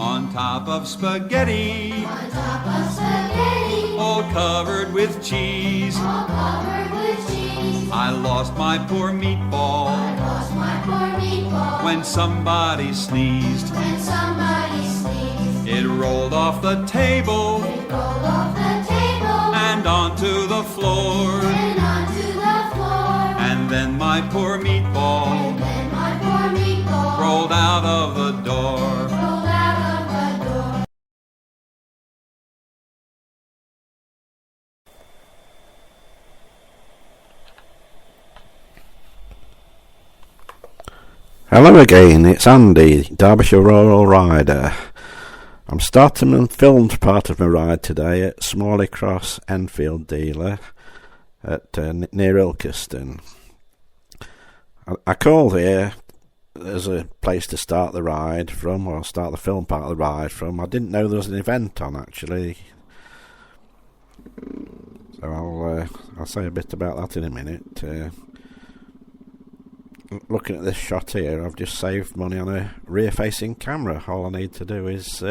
on top of spaghetti, on top of spaghetti, all covered with cheese. all covered with cheese. I lost my poor meatball I lost my poor meatball when somebody sneezed. when somebody sneezed. It rolled off the table It rolled off the table and onto the floor. and onto the floor. And then my poor meatball And then my poor meatball rolled out of the door. rolled out of the door. Hello again, it's Andy, Derbyshire Rural Rider. I'm starting and filmed part of my ride today at Smalley Cross Enfield dealer at near Ilkeston. I called here as a place to start the ride from, or start the film part of the ride from. I didn't know there was an event on actually, so I'll say a bit about that in a minute. Looking at this shot here, I've just saved money on a rear-facing camera. All I need to do is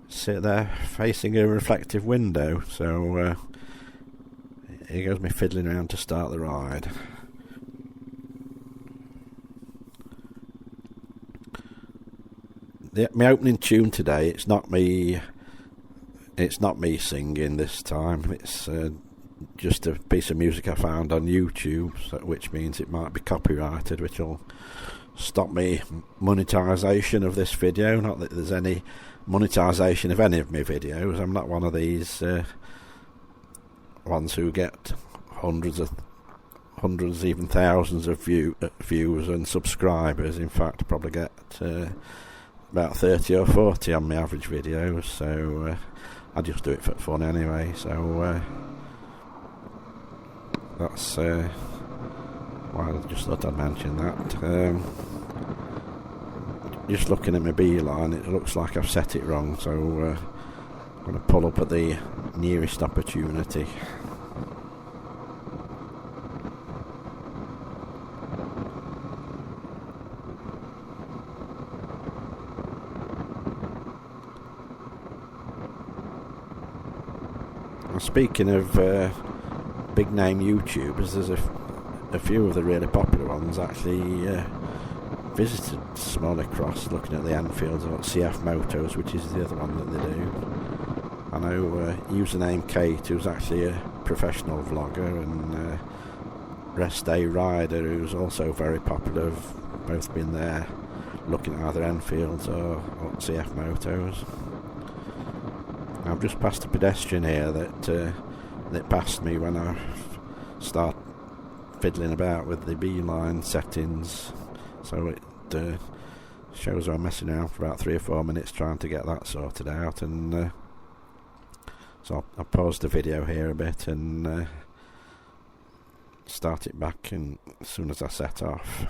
sit there facing a reflective window. So here goes me fiddling around to start the ride. My opening tune today, it's not me singing this time. It's just a piece of music I found on YouTube, which means it might be copyrighted, which will stop me monetisation of this video. Not that there's any monetisation of any of my videos. I'm not one of these ones who get hundreds, even thousands of views and subscribers. In fact, I probably get about 30 or 40 on my average videos. So I just do it for fun anyway. So that's why I just thought I'd mention that. Just looking at my beeline, it looks like I've set it wrong, so I'm going to pull up at the nearest opportunity. Speaking of big name YouTubers, there's a few of the really popular ones actually visited Smalley Cross, looking at the Enfields or CF Motos, which is the other one that they do. I know username Kate, who's actually a professional vlogger, and Rest Day Rider, who's also very popular, have both been there looking at either Enfields or CF Motos. I've just passed a pedestrian here that passed me when I start fiddling about with the beeline settings, so it shows I'm messing around for about 3 or 4 minutes trying to get that sorted out, and so I'll pause the video here a bit and start it back in as soon as I set off.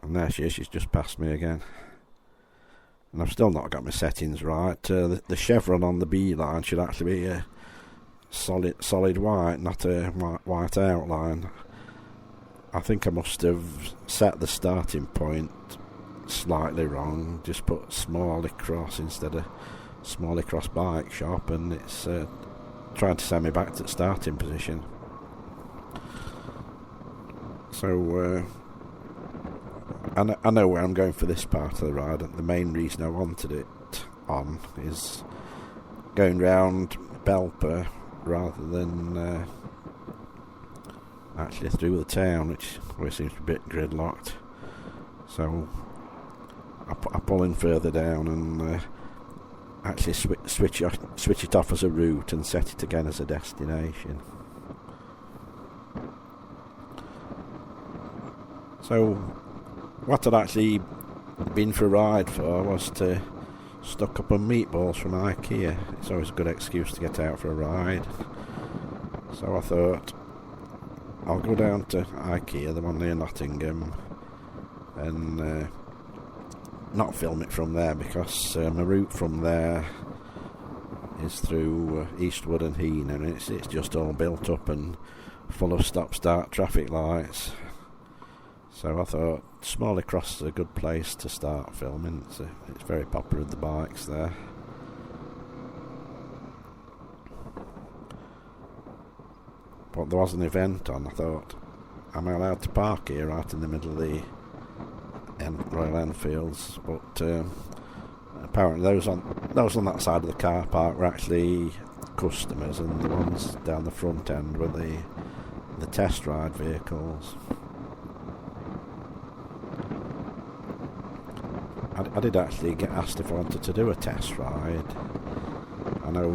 And there she is, she's just passed me again. And I've still not got my settings right. The chevron on the beeline should actually be a solid white, not a white outline. I think I must have set the starting point slightly wrong. Just put Smalley Cross instead of Smalley Cross Bike Shop, and it's trying to send me back to the starting position. So I know where I'm going for this part of the ride. The main reason I wanted it on is going round Belper rather than actually through the town, which always seems a bit gridlocked. So I pull in further down and actually switch it off as a route and set it again as a destination. So what I'd actually been for a ride for was to stock up on meatballs from IKEA. It's always a good excuse to get out for a ride. So I thought I'll go down to IKEA, the one near Nottingham, and not film it from there, because my route from there is through Eastwood and Heen, and it's just all built up and full of stop-start traffic lights. So I thought Smalley Cross is a good place to start filming. It's very popular with the bikes there. But there was an event on. I thought, am I allowed to park here right in the middle of the Royal Enfields? But apparently those on that side of the car park were actually customers, and the ones down the front end were the test ride vehicles. I did actually get asked if I wanted to do a test ride. I know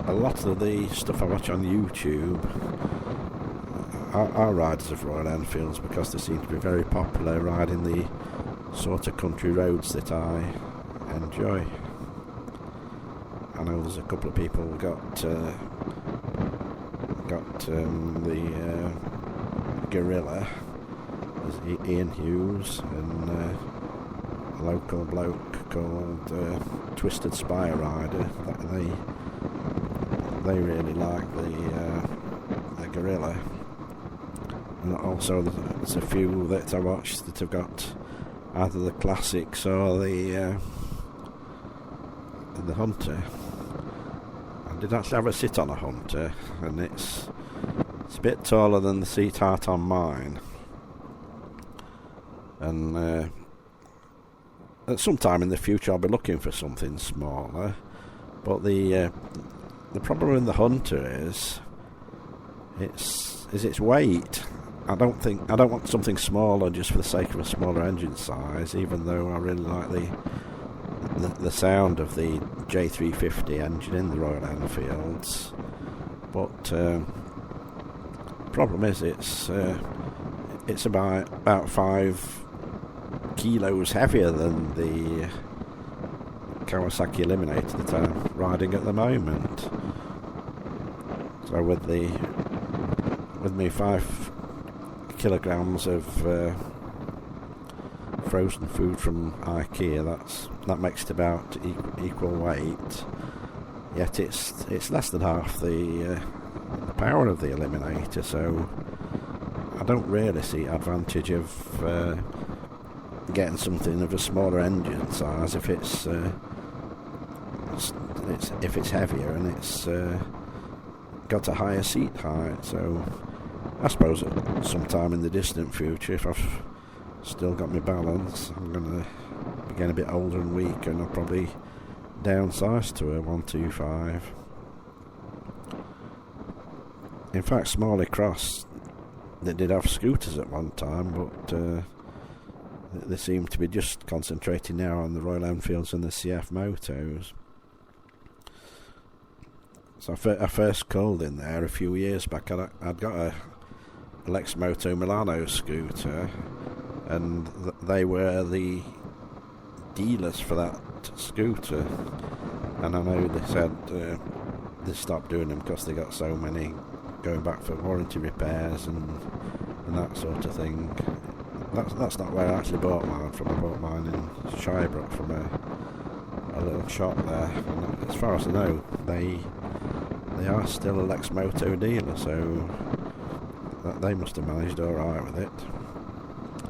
a lot of the stuff I watch on YouTube are riders of Royal Enfields, because they seem to be very popular riding the sort of country roads that I enjoy. I know there's a couple of people got the Gorilla. There's Ian Hughes and a local bloke called Twisted Spire Rider. They really like the Gorilla. And also there's a few that I watched that have got either the classics or the Hunter. I did actually have a sit on a Hunter, and it's a bit taller than the seat height on mine. And at some time in the future I'll be looking for something smaller. But the problem with the Hunter is its weight. I don't want something smaller just for the sake of a smaller engine size, even though I really like the sound of the J350 engine in the Royal Enfields. But problem is it's about 5 kilos heavier than the Kawasaki Eliminator that I'm riding at the moment. So with me 5 kilograms of frozen food from IKEA, that makes it about equal weight. Yet it's less than half the power of the Eliminator, so I don't really see advantage of getting something of a smaller engine size if it's heavier and it's got a higher seat height. So I suppose at some time in the distant future, if I've still got my balance, I'm going to be getting a bit older and weaker, and I'll probably downsize to a 125. In fact, Smalley Cross, they did have scooters at one time, but they seem to be just concentrating now on the Royal Enfields and the CF Motos. So I first called in there a few years back. I'd got a Lex Moto Milano scooter, and they were the dealers for that scooter. And I know they said they stopped doing them because they got so many going back for warranty repairs and that sort of thing. That's not where I actually bought mine from. I bought mine in Shirebrook from a little shop there. And as far as I know, they are still a Lex Moto dealer, so they must have managed alright with it.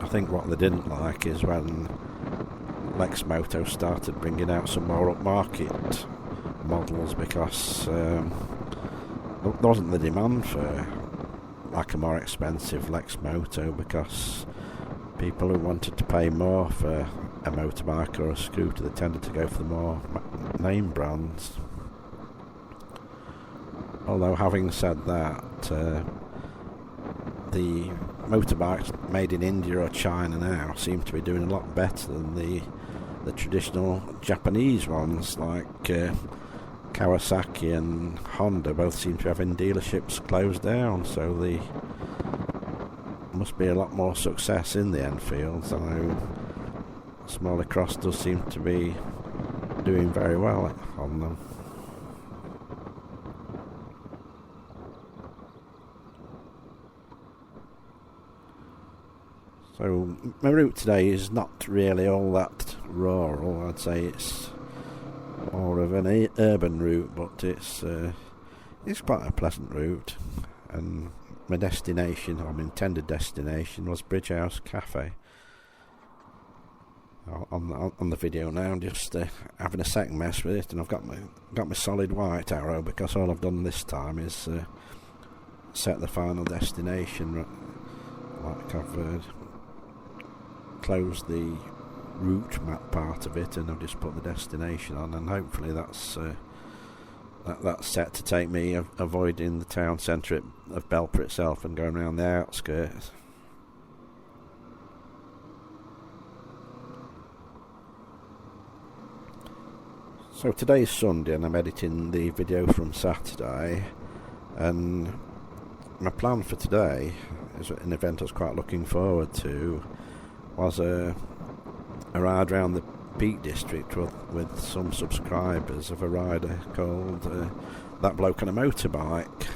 I think what they didn't like is when Lex Moto started bringing out some more upmarket models, because there wasn't the demand for like a more expensive Lex Moto, because people who wanted to pay more for a motorbike or a scooter, they tended to go for the more name brands. Although having said that, the motorbikes made in India or China now seem to be doing a lot better than the traditional Japanese ones, like Kawasaki and Honda both seem to be having dealerships closed down, so there must be a lot more success in the Enfields. I know Smalley Cross does seem to be doing very well on them. So my route today is not really all that rural. I'd say it's more of an urban route, but it's quite a pleasant route, and my destination, or my intended destination, was Bridge House Cafe. On the video now, I'm just having a second mess with it, and I've got my solid white arrow, because all I've done this time is set the final destination. Like I've closed the route map part of it, and I've just put the destination on, and hopefully that's set to take me avoiding the town centre of Belper itself and going around the outskirts. So today's Sunday, and I'm editing the video from Saturday, and my plan for today is an event I was quite looking forward to, was a ride around the Peak District with some subscribers of a rider called That Bloke on a Motorbike.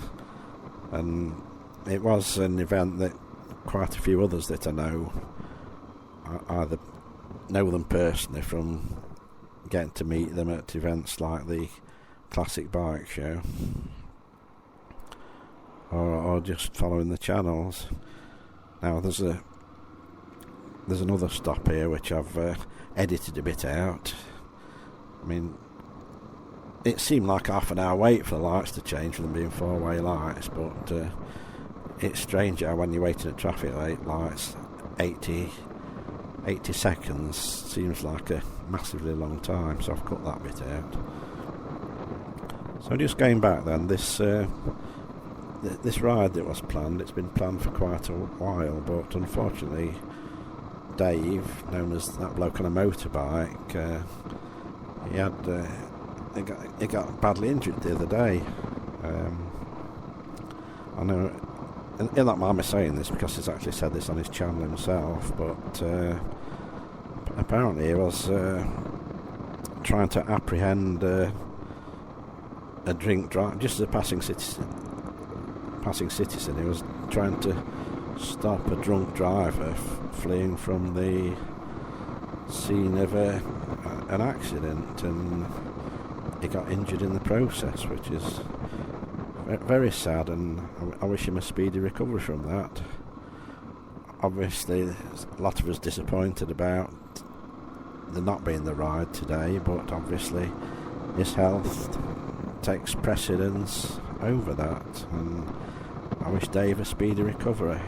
And it was an event that quite a few others that I know either know them personally from getting to meet them at events like the Classic Bike Show, or just following the channels. Now there's another stop here which I've edited a bit out. I mean, it seemed like half an hour wait for the lights to change, for them being four-way lights, but it's strange how when you're waiting at traffic lights, 80 seconds seems like a massively long time, so I've cut that bit out. So just going back then, this ride that was planned, it's been planned for quite a while, but unfortunately Dave, known as That Bloke on a Motorbike, he got badly injured the other day. I know he'll not mind me saying this because he's actually said this on his channel himself, but apparently he was trying to apprehend a drink drive, just as a passing citizen. He was trying to stop a drunk driver fleeing from the scene of an accident, and he got injured in the process, which is very sad, and I wish him a speedy recovery from that. Obviously, a lot of us disappointed about there not being the ride today, but obviously his health takes precedence over that, and I wish Dave a speedy recovery.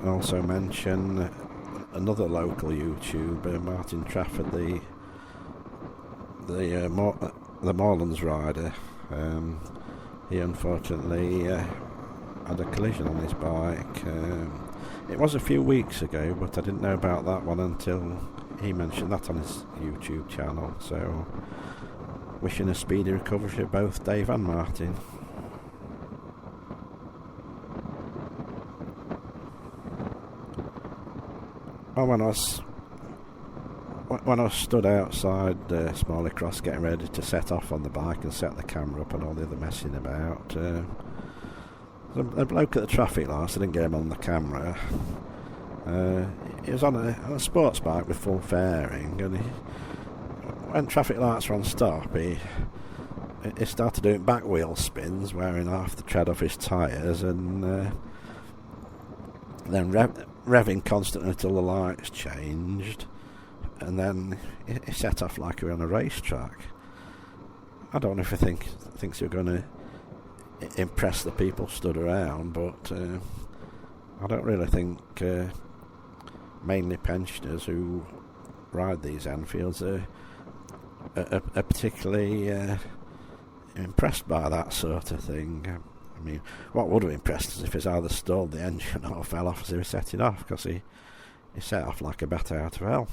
I also mention another local YouTuber, Martin Trafford, the Moorlands rider. He unfortunately had a collision on his bike. It was a few weeks ago, but I didn't know about that one until he mentioned that on his YouTube channel. So, wishing a speedy recovery to both Dave and Martin. Well, when I was stood outside Smalley Cross getting ready to set off on the bike and set the camera up and all the other messing about, a bloke at the traffic lights, I didn't get him on the camera, he was on a sports bike with full fairing, and when traffic lights were on stop, he started doing back wheel spins, wearing half the tread off his tyres, and then revving constantly until the lights changed, and then he set off like he were on a racetrack. I don't know if he thinks he was going to impress the people stood around, but I don't really think mainly pensioners who ride these Enfields are particularly impressed by that sort of thing. I mean, what would have impressed us if he's either stalled the engine or fell off as he was setting off, because he set off like a bat out of hell.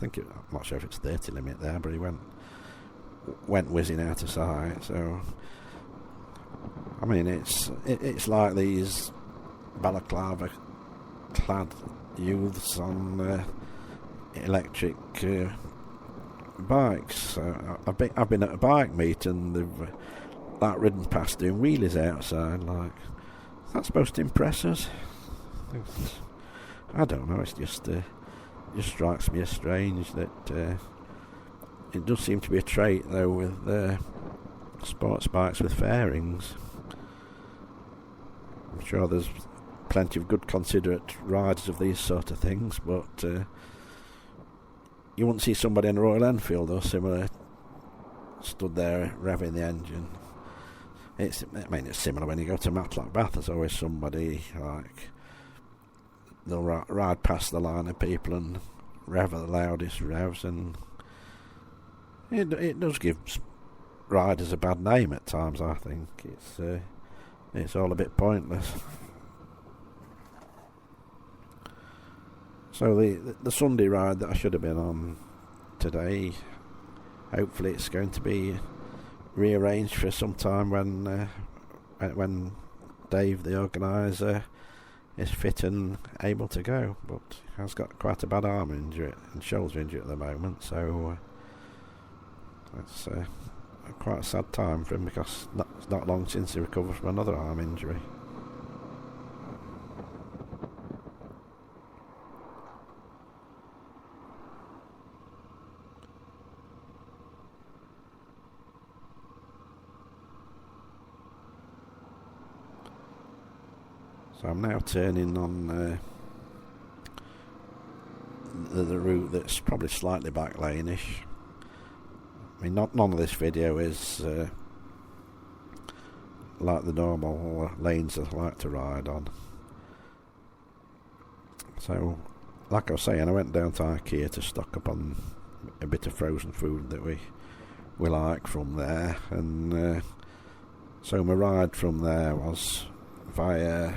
I'm not sure if it's 30 limit there, but he went whizzing out of sight. So, I mean, it's like these balaclava-clad youths on electric bikes. I've been at a bike meet, and they've ridden past doing wheelies outside. Like, is that supposed to impress us? I don't know. It's just strikes me as strange that it does seem to be a trait, though, with sports bikes with fairings. I'm sure there's plenty of good considerate riders of these sort of things, but you wouldn't see somebody in a Royal Enfield or similar stood there revving the engine. It's similar when you go to Matlock Bath. There's always somebody like they'll ride past the line of people and rev at the loudest revs, and it does give riders a bad name at times. I think it's all a bit pointless. So the Sunday ride that I should have been on today, hopefully it's going to be rearranged for some time when Dave, the organiser, is fit and able to go. But he has got quite a bad arm injury and shoulder injury at the moment, so it's quite a sad time for him, because it's not long since he recovered from another arm injury. So I'm now turning on the route that's probably slightly back lane-ish. I mean, none of this video is like the normal lanes that I like to ride on. So, like I was saying, I went down to IKEA to stock up on a bit of frozen food that we like from there, and so my ride from there was via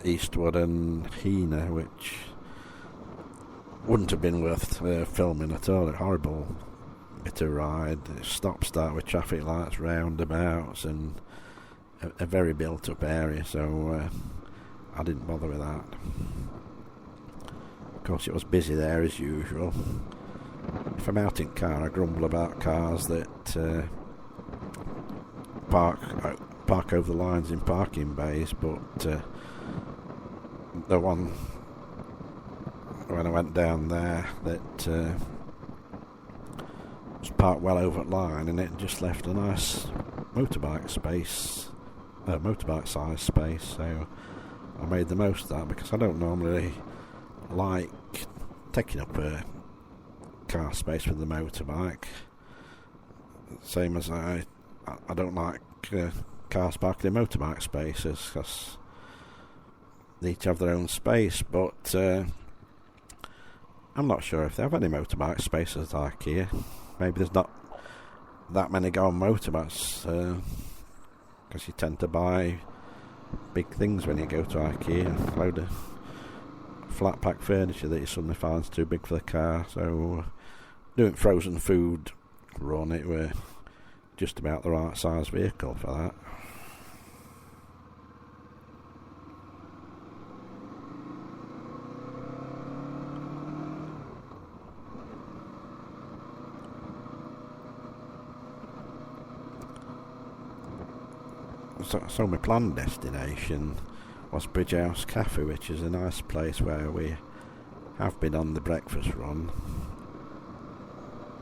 Eastwood and Heanor, which wouldn't have been worth filming at all. A horrible bit of ride, stop-start with traffic lights, roundabouts, and a very built-up area, so I didn't bother with that. Of course, it was busy there as usual. If I'm out in car, I grumble about cars that park over the lines in parking bays, but the one when I went down there that was parked well over the line, and it just left a nice motorbike size space, so I made the most of that, because I don't normally like taking up a car space with the motorbike, same as I don't like cars parked in motorbike spaces, because they each have their own space. But I'm not sure if they have any motorbike spaces at IKEA. Maybe there's not that many go on motorbikes, because you tend to buy big things when you go to IKEA, a load of flat pack furniture that you suddenly find's too big for the car. So doing frozen food run, it were just about the right size vehicle for that. So my planned destination was Bridge House Cafe, which is a nice place where we have been on the breakfast run.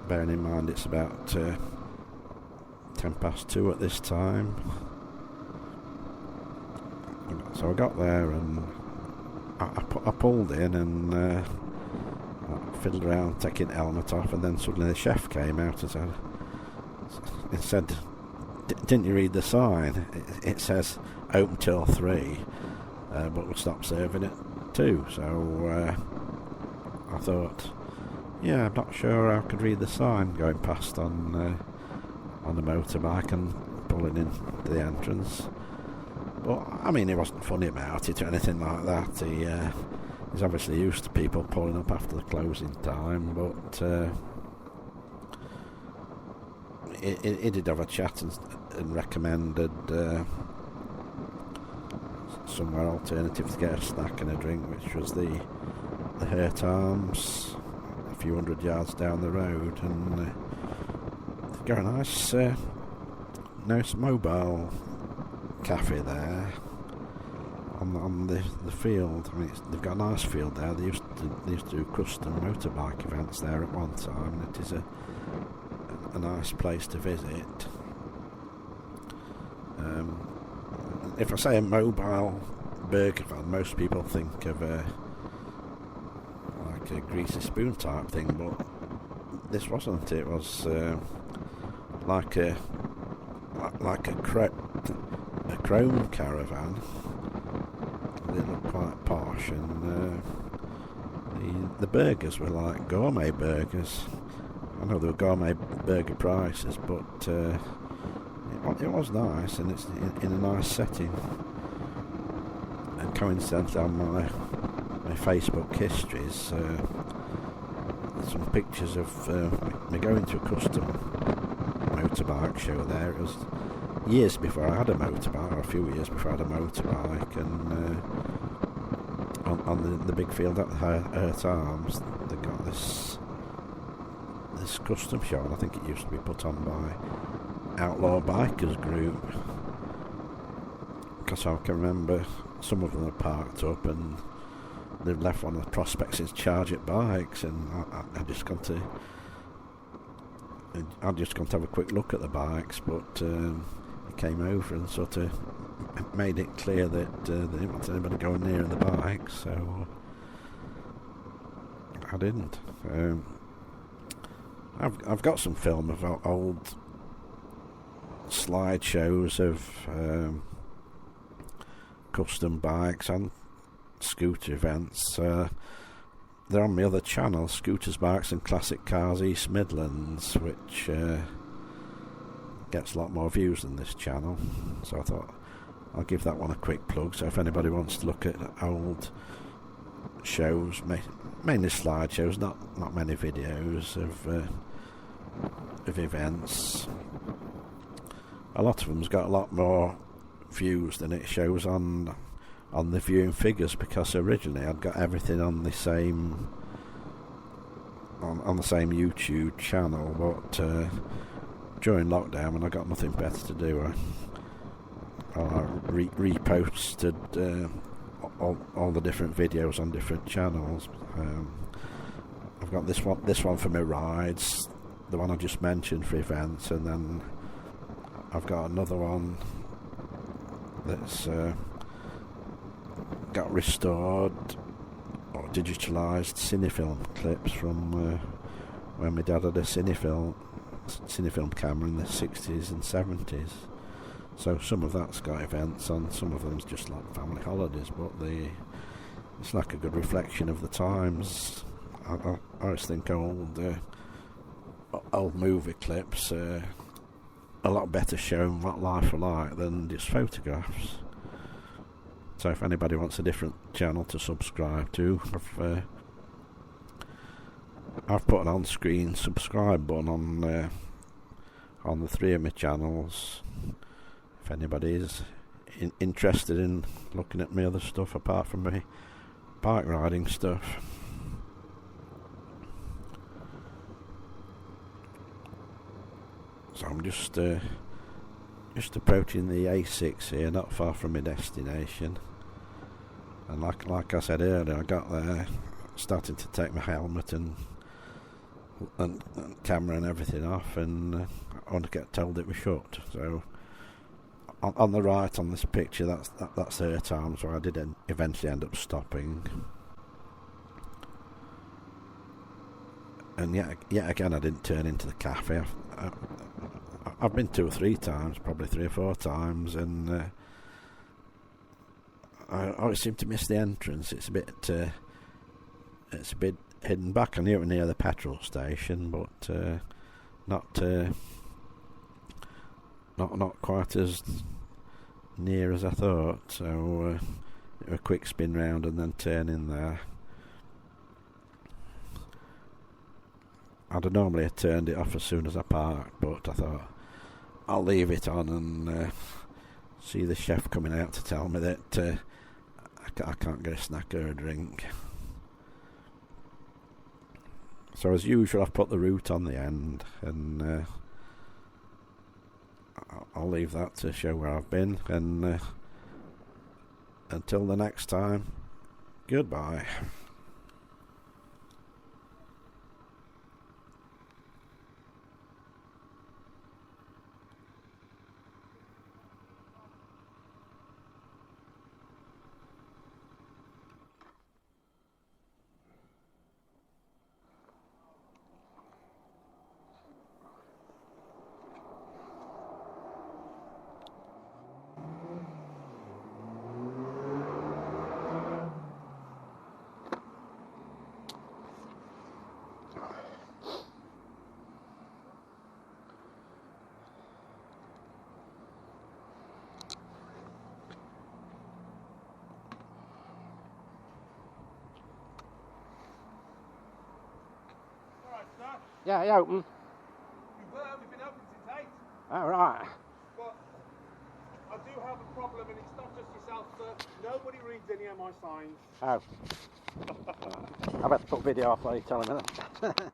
Bearing in mind it's about 2:10 at this time. So I got there and I pulled in and I fiddled around taking the helmet off, and then suddenly the chef came out and said, "Didn't you read the sign? It says open till 3, but we'll stop serving at 2. So I thought, yeah, I'm not sure I could read the sign going past on the motorbike and pulling into the entrance. But I mean, he wasn't funny about it or anything like that. He's obviously used to people pulling up after the closing time, but he did have a chat and recommended somewhere alternative to get a snack and a drink, which was the Hurt Arms, a few hundred yards down the road, and they've got a nice mobile cafe there on the field. I mean, they've got a nice field there. They used to do custom motorbike events there at one time, and it is a nice place to visit. if I say a mobile burger van, most people think of like a greasy spoon type thing, but this wasn't. It was like a chrome caravan. They looked quite posh, and the burgers were like gourmet burgers. I know they were gourmet burger prices, but it was nice, and it's in a nice setting. And coincidentally, on my Facebook histories, some pictures of me going to a custom motorbike show there. It was years before I had a motorbike, or a few years before I had a motorbike, and on the big field at the Hurt Arms, they got this custom show, and I think it used to be put on by Outlaw Bikers Group, because I can remember some of them are parked up and they've left one of the prospects in charge at bikes, and I just gone to have a quick look at the bikes, but he came over and sort of made it clear that they didn't want anybody going near the bikes, so I didn't. I've got some film of old slideshows of custom bikes and scooter events. They're on my other channel, Scooters, Bikes and Classic Cars East Midlands, which gets a lot more views than this channel, so I thought I'll give that one a quick plug. So if anybody wants to look at old shows, mainly slideshows, not many videos of events. A lot of them's got a lot more views than it shows on the viewing figures, because originally I'd got everything on the same on the same YouTube channel, but during lockdown, when I got nothing better to do, I reposted all the different videos on different channels. I've got this one for my rides, the one I just mentioned for events, and then I've got another one that's got restored or digitalised cinefilm clips from when my dad had a cinefilm camera in the 60s and 70s. So some of that's got events on, some of them's just like family holidays, but it's like a good reflection of the times. I always think old movie clips a lot better showing what life are like than just photographs. So if anybody wants a different channel to subscribe to, I've put an on-screen subscribe button on the three of my channels. If anybody is interested in looking at my other stuff apart from my bike riding stuff. So I'm just approaching the A6 here, not far from my destination. And like I said earlier, I got there, starting to take my helmet and camera and everything off, and I want to get told it was shut. So on the right on this picture, that's her time, so I did eventually end up stopping. And yet again, I didn't turn into the cafe. I've been 2 or 3 times, probably 3 or 4 times, and I always seem to miss the entrance. It's a bit hidden back. I knew it was near the petrol station, but not quite as near as I thought. So a quick spin round and then turn in there. I'd have normally turned it off as soon as I parked, but I thought I'll leave it on and see the chef coming out to tell me that I can't get a snack or a drink. So as usual, I've put the route on the end, and I'll leave that to show where I've been, and until the next time, goodbye. Yeah, you open. We've been open since 8. Oh, right. But I do have a problem, and it's not just yourself, sir. Nobody reads any of my signs. Oh. I better put video off while you tell him, innit?